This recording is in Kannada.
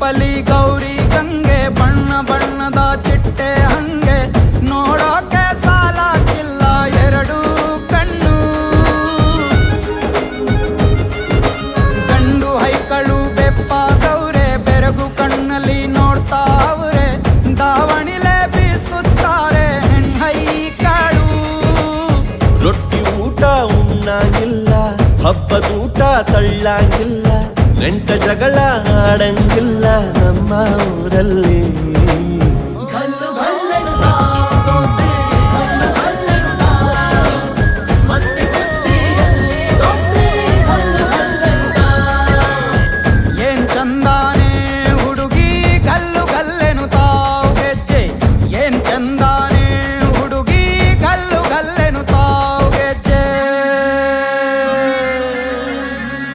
ರೂಪಲಿ ಗೌರಿ ಗಂಗೆ, ಬಣ್ಣ ಬಣ್ಣದ ಚಿಟ್ಟೆ ಹಂಗೆ, ನೋಡೋಕೆ ಸಾಲಾಗಿಲ್ಲ ಎರಡು ಕಣ್ಣು. ಗಂಡು ಹೈಕಳು ಬೆಪ್ಪಾಗವ್ರೆ, ಬೆರಗು ಕಣ್ಣಲ್ಲಿ ನೋಡ್ತಾ ಅವ್ರೆ, ದಾವಣಿಲೆ ಬೀಸುತ್ತಾರೆ ಹೆಣ್ಣೈಕಳು. ರೊಟ್ಟಿ ಊಟ ಉಣ್ಣಂಗಿಲ್ಲ, ಹಬ್ಬದೂಟ ತಳ್ಳಂಗಿಲ್ಲ, ನೆಂಟ ಜಗಳ ಆಡಂಗಿಲ್ಲ ನಮ್ಮ ಊರಲ್ಲಿ.